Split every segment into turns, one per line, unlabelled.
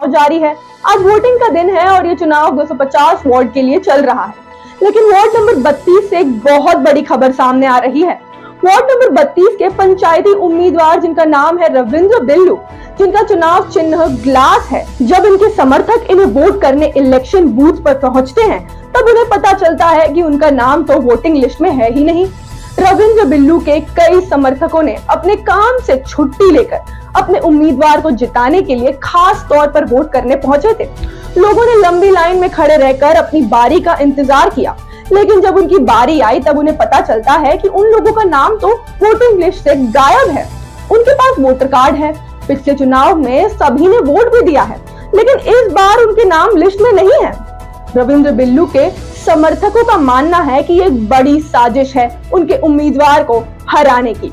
जारी है। आज वोटिंग का दिन है और ये चुनाव 250 वार्ड के लिए चल रहा है, लेकिन वार्ड नंबर 32 से एक बहुत बड़ी खबर सामने आ रही है। वार्ड नंबर 32 के पंचायती उम्मीदवार जिनका नाम है रविंद्र बिल्लू, जिनका चुनाव चिन्ह ग्लास है, जब इनके समर्थक इन्हें वोट करने इलेक्शन बूथ पर पहुंचते हैं तब उन्हें पता चलता है कि उनका नाम तो वोटिंग लिस्ट में है ही नहीं। रविंद्र बिल्लू के कई समर्थकों ने अपने काम से छुट्टी लेकर अपने उम्मीदवार को जिताने के लिए खास तौर पर वोट करने पहुंचे थे। लोगों ने लंबी लाइन में खड़े रहकर अपनी बारी का इंतजार किया, लेकिन जब उनकी बारी आई तब उन्हें पता चलता है कि उन लोगों का नाम तो वोटिंग लिस्ट से गायब है। उनके पास वोटर कार्ड है, पिछले चुनाव में सभी ने वोट भी दिया है, लेकिन इस बार उनके नाम लिस्ट में नहीं है। रविंद्र बिल्लू के समर्थकों का मानना है कि ये एक बड़ी साजिश है उनके उम्मीदवार को हराने की।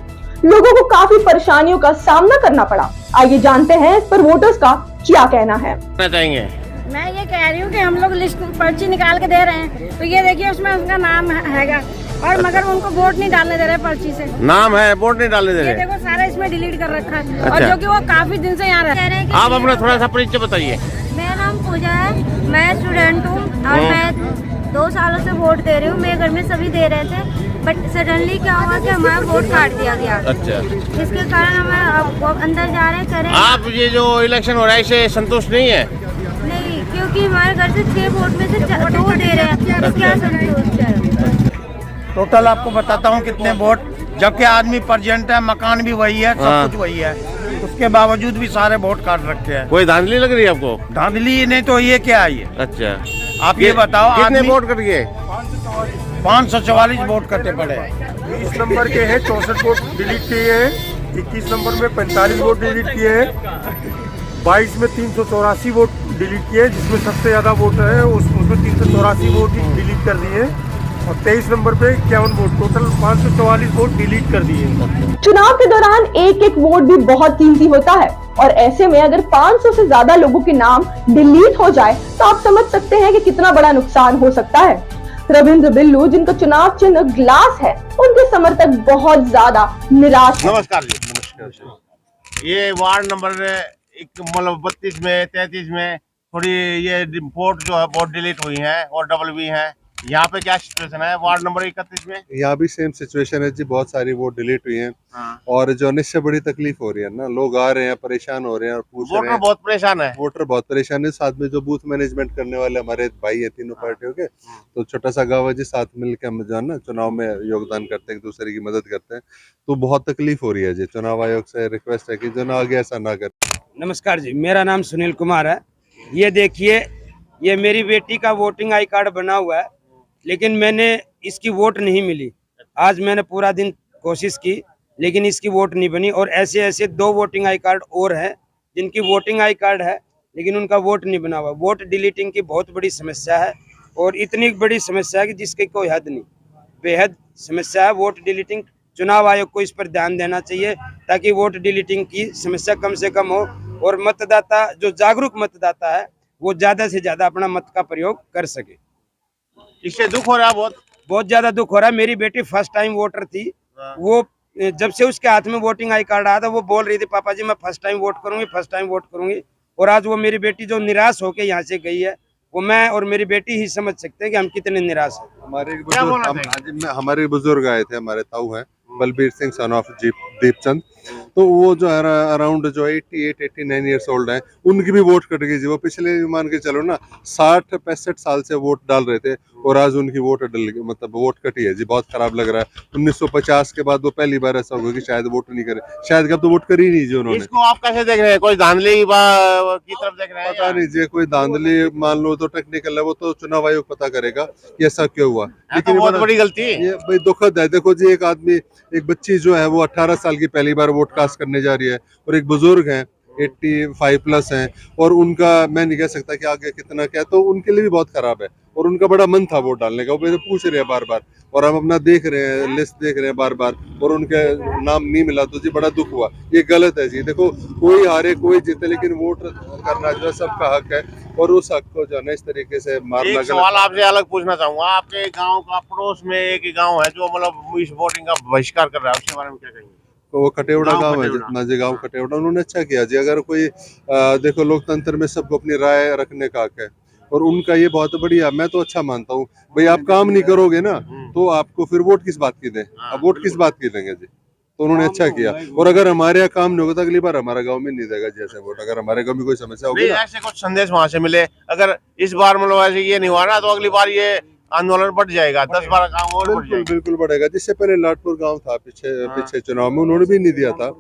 लोगों को काफी परेशानियों का सामना करना पड़ा। आइए जानते हैं इस पर वोटर्स का क्या कहना है।
मैं ये कह रही हूँ कि हम लोग लिस्ट पर्ची निकाल के दे रहे हैं, तो ये देखिए उसमें उनका नाम हैगा, और मगर उनको वोट नहीं डालने दे रहे पर्ची से।
नाम है, वोट नहीं डालने दे रहे।
ये देखो सारा इसमें डिलीट कर रखा है।
अच्छा।
और जो कि वो काफी दिन से यहाँ रह रहे हैं।
आप अपना थोड़ा सा परिचय बताइए।
मेरा नाम पूजा है, मैं स्टूडेंट हूँ और मैं 2 सालों से वोट दे रही हूँ। मेरे घर में सभी दे रहे थे, बट सडनली क्या हुआ कि हमारा वोट काट दिया गया।
अच्छा।
इसके कारण हमें अंदर जा रहे करें।
आप ये जो इलेक्शन हो रहा है इससे संतुष्ट नहीं है?
नहीं, क्योंकि हमारे घर से 6 वोट में से 2 दे रहे हैं, क्या संतुष्ट है।
टोटल आपको बताता हूँ कितने वोट, जबकि आदमी प्रेजेंट है, मकान भी वही है, सब कुछ वही है, उसके बावजूद भी सारे वोट काट रखे हैं।
कोई धांधली लग रही है आपको?
धांधली नहीं तो ये क्या है ये?
अच्छा,
आप ये बताओ
कितने वोट कट गए?
544 वोट कटे पड़े।
20 नंबर के हैं 64 वोट डिलीट किए हैं, 21 नंबर में 45 वोट डिलीट किए हैं, 22 में 384 वोट डिलीट किए, जिसमें सबसे ज्यादा वोट है उसमें 384 वोट डिलीट कर दिए, और 23 नंबर पे 51 वोट, टोटल 544 वोट डिलीट कर दिए।
चुनाव के दौरान एक एक वोट भी बहुत कीमती होता है, और ऐसे में अगर 500 से ज्यादा लोगों के नाम डिलीट हो जाए तो आप समझ सकते हैं कि कितना बड़ा नुकसान हो सकता है। रविंद्र बिल्लू, जिनका चुनाव चिन्ह ग्लास है, उनके समर्थक बहुत ज्यादा निराश हैं।
नमस्कार जी। नमस्कार। ये वार्ड नंबर मतलब 32 में 33 में थोड़ी ये वोट जो है वोट डिलीट हुई है और डबल भी है। यहाँ पे क्या सिचुएशन है वार्ड नंबर 31 में?
यहाँ भी सेम सिचुएशन है जी, बहुत सारी वोट डिलीट हुई हैं। और जो इससे बड़ी तकलीफ हो रही है ना, लोग आ रहे हैं, परेशान हो रहे हैं और पूछ रहे हैं।
बहुत परेशान है,
वोटर बहुत परेशान है। साथ में जो बूथ मैनेजमेंट करने वाले हमारे भाई है तीनों पार्टियों के, तो छोटा सा गाँव है जी, साथ मिलकर हम जो है ना चुनाव में योगदान करते हैं, एक दूसरे की मदद करते हैं, तो बहुत तकलीफ हो रही है जी। चुनाव आयोग से रिक्वेस्ट है कि जो ना आगे ऐसा ना करे।
नमस्कार जी, मेरा नाम सुनील कुमार है। ये देखिए, ये मेरी बेटी का वोटिंग आई कार्ड बना हुआ है, लेकिन मैंने इसकी वोट नहीं मिली। आज मैंने पूरा दिन कोशिश की, लेकिन इसकी वोट नहीं बनी। और ऐसे ऐसे 2 वोटिंग आई कार्ड और हैं जिनकी वोटिंग आई कार्ड है, लेकिन उनका वोट नहीं बना हुआ। वोट डिलीटिंग की बहुत बड़ी समस्या है, और इतनी बड़ी समस्या है कि जिसकी कोई हद नहीं, बेहद समस्या है वोट डिलीटिंग। चुनाव आयोग को इस पर ध्यान देना चाहिए, ताकि वोट डिलीटिंग की समस्या कम से कम हो, और मतदाता जो जागरूक मतदाता है वो ज्यादा से ज्यादा अपना मत का प्रयोग कर सके।
इससे दुख हो रहा है, बहुत
ज्यादा दुख हो रहा है। मेरी बेटी फर्स्ट टाइम वोटर थी, वो जब से उसके हाथ में वोटिंग आई कार्ड आया था, वो बोल रही थी पापा जी मैं फर्स्ट टाइम वोट करूंगी, फर्स्ट टाइम वोट करूंगी। और आज वो मेरी बेटी जो निराश होकर यहाँ से गई है, वो मैं और मेरी बेटी ही समझ सकते हैं कि हम कितने निराश हैं।
हमारे बुजुर्ग आए थे, हमारे ताऊ हैं बलबीर सिंह सन ऑफ दीपचंद, तो वो जो है अराउंड जो 88-89 ईयर्स ओल्ड हैं, उनकी भी वोट कट गई जी। वो पिछले मान के चलो ना 60-65 साल से वोट डाल रहे थे, और आज उनकी वोट मतलब वोट कटी है जी। बहुत खराब लग रहा है। 1950 के बाद वो पहली बार ऐसा होगा कि शायद वोट नहीं करे, शायद कब तो वोट करी नहीं जी उन्होंने।
इसको आप कैसे देख रहे हैं? कोई धांधली की तरफ देख रहे हैं?
पता नहीं जी, कोई धांधली मान लो तो टेक्निकल है, वो तो चुनाव आयोग पता करेगा कि ऐसा क्यों हुआ।
लेकिन बहुत बड़ी गलती है
ये भाई, दुखद है। देखो जी, एक बच्ची जो है वो 18 साल की पहली बार वोट कास्ट करने जा रही है, और एक बुजुर्ग हैं 85 प्लस हैं, और उनका मैं नहीं कह सकता कि आगे कितना क्या, तो उनके लिए भी बहुत खराब है। और उनका बड़ा मन था वोट डालने का, वो मेरे पूछ रहे हैं बार बार, और हम अपना देख रहे हैं, लिस्ट देख रहे हैं बार बार, और उनके नाम नहीं मिला, तो जी बड़ा दुख हुआ। ये गलत है जी। देखो, कोई हारे कोई जीते, लेकिन वोट करना जो है सबका हक है, और उस हक को जो है ना इस तरीके से मारना।
एक सवाल आपसे अलग पूछना चाहूंगा, आपके गाँव का पड़ोस में एक गाँव है जो मतलब इस वोटिंग का बहिष्कार कर रहा है, उसके बारे में क्या कहेंगे?
वो कटेवड़ा गांव है,
कटेवड़ा।
माझे गांव कटेवड़ा, उन्होंने अच्छा किया जी। अगर कोई देखो लोकतंत्र में सबको अपनी राय रखने का हक है और उनका ये बहुत बढ़िया, मैं तो अच्छा मानता हूँ। भाई आप काम नहीं करोगे ना तो आपको फिर वोट किस बात की दें, अब वोट किस बात की देंगे जी। तो उन्होंने अच्छा किया। और अगर हमारे यहाँ काम नहीं होगा तो अगली बार हमारा गांव में नहीं देगा जैसे वोट। अगर हमारे गांव में कोई समस्या होगी ना,
ऐसे कुछ संदेश वहां से मिले, अगर इस बार मतलब ऐसे ये नहीं हुआ ना तो अगली बार ये आंदोलन बढ़ जाएगा, 10-12 काम और बढ़
बिल्कुल
जाएगा।
बिल्कुल बढ़ेगा। जिससे पहले लाटपुर गांव था पीछे चुनाव में, उन्होंने भी नहीं दिया था।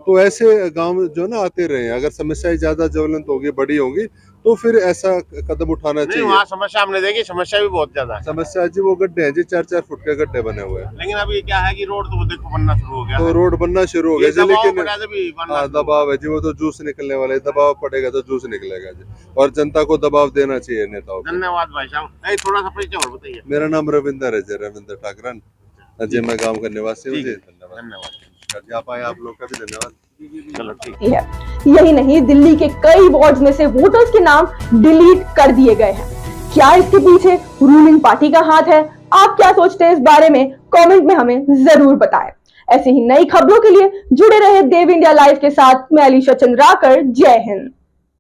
तो ऐसे गांव जो ना आते रहे हैं, अगर समस्याएं ज्यादा ज्वलंत होगी, बड़ी होंगी तो फिर ऐसा कदम उठाना
नहीं,
चाहिए।
वहाँ समस्या हमने देखी, समस्या भी बहुत ज्यादा है।
समस्या जी वो गड्ढे हैं जी, 4-4 फुट के गड्ढे बने हुए हैं।
लेकिन अभी क्या है कि रोड तो देखो बनना शुरू हो गया
तो
है।
रोड बनना शुरू हो
ये
गया जी,
दबाव
लेकिन
पड़ा है तभी बनना
हाँ
शुरू हो
दबाव है जी, वो तो जूस निकलने वाला है। दबाव पड़ेगा तो जूस निकलेगा जी, और जनता को दबाव देना चाहिए नेताओं
गया।
को।
धन्यवाद भाई साहब। नहीं, थोड़ा सा परिचय और बताइए।
मेरा नाम रविंदर है जी, रविंदर ठाकरन जी, मैं गाँव का निवासी हूँ जी। धन्यवाद
धन्यवाद।
आप आए, आप लोग का भी धन्यवाद।
चलो ठीक
है। यही नहीं, दिल्ली के कई वार्ड्स में से वोटर्स के नाम डिलीट कर दिए गए हैं। क्या इसके पीछे रूलिंग पार्टी का हाथ है? आप क्या सोचते हैं इस बारे में? कमेंट में हमें जरूर बताएं। ऐसे ही नई खबरों के लिए जुड़े रहे देव इंडिया लाइव के साथ। मैं अलीशा चंद्राकर। जय हिंद।